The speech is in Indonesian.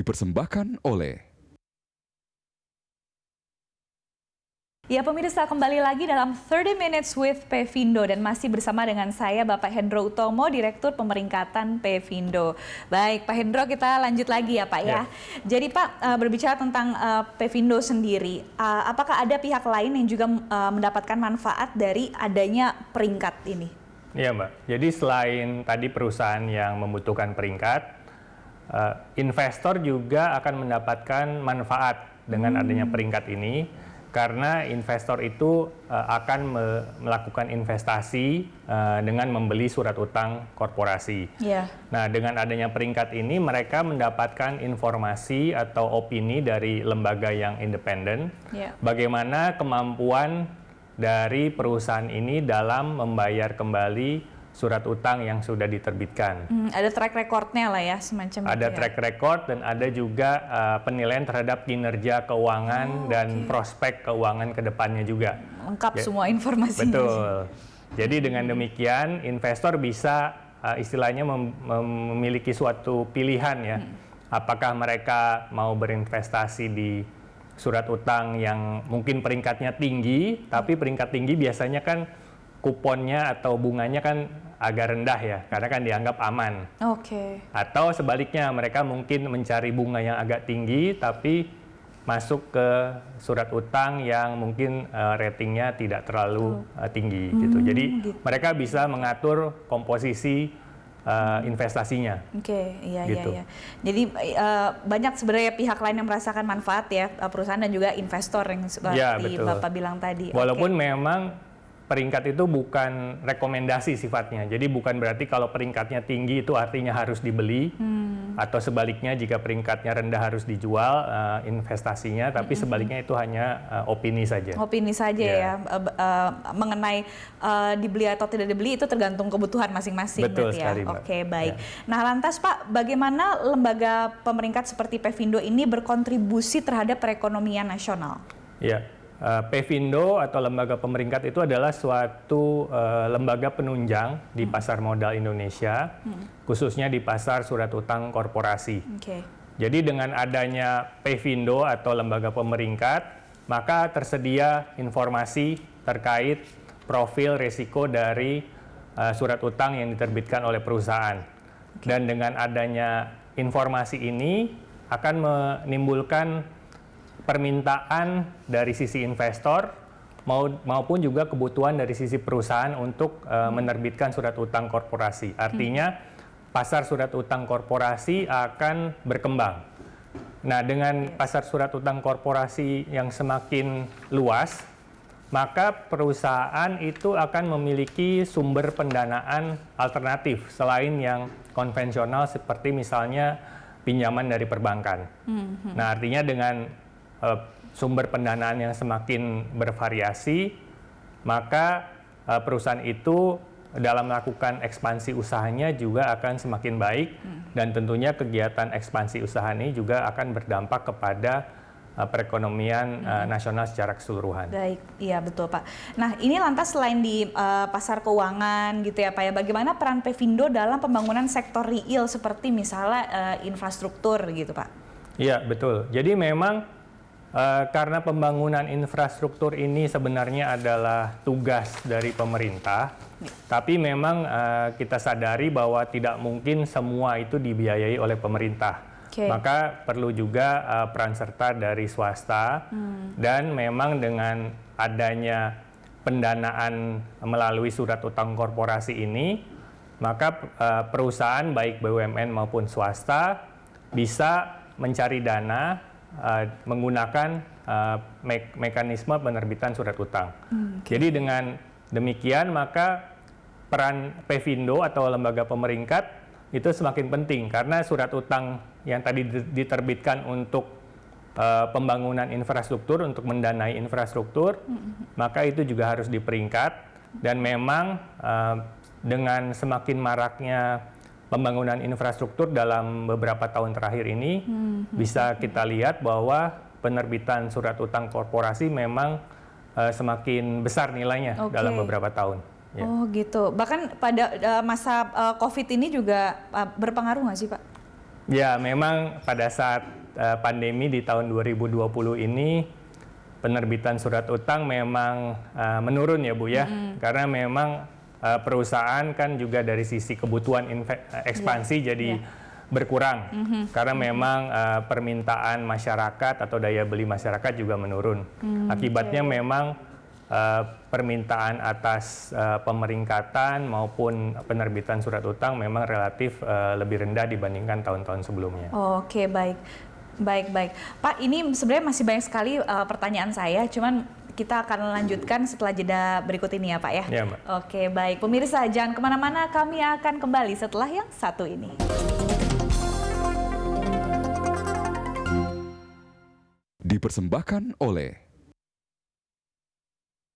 dipersembahkan oleh Ya pemirsa, kembali lagi dalam 30 Minutes with Pevindo dan masih bersama dengan saya Bapak Hendro Utomo, Direktur Pemeringkatan Pevindo. Baik Pak Hendro, kita lanjut lagi ya Pak ya. Jadi Pak, berbicara tentang Pevindo sendiri, apakah ada pihak lain yang juga mendapatkan manfaat dari adanya peringkat ini? Iya Mbak, jadi selain tadi perusahaan yang membutuhkan peringkat, investor juga akan mendapatkan manfaat dengan adanya peringkat ini. Karena investor itu akan melakukan investasi dengan membeli surat utang korporasi. Nah, dengan adanya peringkat ini, mereka mendapatkan informasi atau opini dari lembaga yang independen, bagaimana kemampuan dari perusahaan ini dalam membayar kembali surat utang yang sudah diterbitkan. Ada track recordnya lah ya, semacam ada track record dan ada juga penilaian terhadap kinerja keuangan dan prospek keuangan ke depannya juga. Lengkap semua informasinya. Betul. Jadi dengan demikian investor bisa istilahnya memiliki suatu pilihan ya. Apakah mereka mau berinvestasi di surat utang yang mungkin peringkatnya tinggi, tapi peringkat tinggi biasanya kan kuponnya atau bunganya kan agak rendah ya, karena kan dianggap aman. Atau sebaliknya, mereka mungkin mencari bunga yang agak tinggi, tapi masuk ke surat utang yang mungkin ratingnya tidak terlalu tinggi. Gitu. Jadi mereka bisa mengatur komposisi investasinya. Iya. Jadi banyak sebenarnya pihak lain yang merasakan manfaat ya, perusahaan dan juga investor yang seperti Bapak bilang tadi. Walaupun memang peringkat itu bukan rekomendasi sifatnya. Jadi bukan berarti kalau peringkatnya tinggi itu artinya harus dibeli, atau sebaliknya jika peringkatnya rendah harus dijual investasinya, tapi sebaliknya itu hanya opini saja. Opini saja ya. Mengenai dibeli atau tidak dibeli itu tergantung kebutuhan masing-masing. Betul sekali, Mbak. Oke, baik. Nah lantas Pak, bagaimana lembaga pemeringkat seperti Pevindo ini berkontribusi terhadap perekonomian nasional? Pevindo atau lembaga pemeringkat itu adalah suatu lembaga penunjang di pasar modal Indonesia, khususnya di pasar surat utang korporasi. Jadi dengan adanya Pevindo atau lembaga pemeringkat, maka tersedia informasi terkait profil risiko dari surat utang yang diterbitkan oleh perusahaan. Dan dengan adanya informasi ini akan menimbulkan permintaan dari sisi investor maupun juga kebutuhan dari sisi perusahaan untuk menerbitkan surat utang korporasi. Artinya pasar surat utang korporasi akan berkembang. Nah, dengan pasar surat utang korporasi yang semakin luas, maka perusahaan itu akan memiliki sumber pendanaan alternatif selain yang konvensional seperti misalnya pinjaman dari perbankan. Nah, artinya dengan sumber pendanaan yang semakin bervariasi, maka perusahaan itu dalam melakukan ekspansi usahanya juga akan semakin baik, dan tentunya kegiatan ekspansi usaha ini juga akan berdampak kepada perekonomian nasional secara keseluruhan. Baik, iya betul Pak. Nah ini lantas selain di pasar keuangan gitu ya Pak ya, bagaimana peran Pevindo dalam pembangunan sektor real seperti misalnya infrastruktur gitu Pak? Iya betul, jadi memang karena pembangunan infrastruktur ini sebenarnya adalah tugas dari pemerintah, tapi memang kita sadari bahwa tidak mungkin semua itu dibiayai oleh pemerintah. Maka perlu juga peran serta dari swasta, dan memang dengan adanya pendanaan melalui surat utang korporasi ini, maka perusahaan baik BUMN maupun swasta bisa mencari dana menggunakan mekanisme penerbitan surat utang. Jadi dengan demikian maka peran Pevindo atau lembaga pemeringkat itu semakin penting karena surat utang yang tadi diterbitkan untuk pembangunan infrastruktur, untuk mendanai infrastruktur, maka itu juga harus diperingkat. Dan memang dengan semakin maraknya pembangunan infrastruktur dalam beberapa tahun terakhir ini, bisa kita lihat bahwa penerbitan surat utang korporasi memang semakin besar nilainya dalam beberapa tahun. Oh gitu, bahkan pada masa COVID ini juga berpengaruh nggak sih Pak? Ya, memang pada saat pandemi di tahun 2020 ini penerbitan surat utang memang menurun ya Bu ya, karena memang perusahaan kan juga dari sisi kebutuhan ekspansi jadi berkurang, karena memang permintaan masyarakat atau daya beli masyarakat juga menurun. Akibatnya memang permintaan atas pemeringkatan maupun penerbitan surat utang memang relatif lebih rendah dibandingkan tahun-tahun sebelumnya. Oke, baik. Pak, ini sebenarnya masih banyak sekali pertanyaan saya, cuman kita akan lanjutkan setelah jeda berikut ini ya Pak ya? Ya, Mbak. Oke, baik. Pemirsa, jangan kemana-mana, kami akan kembali setelah yang satu ini. Dipersembahkan oleh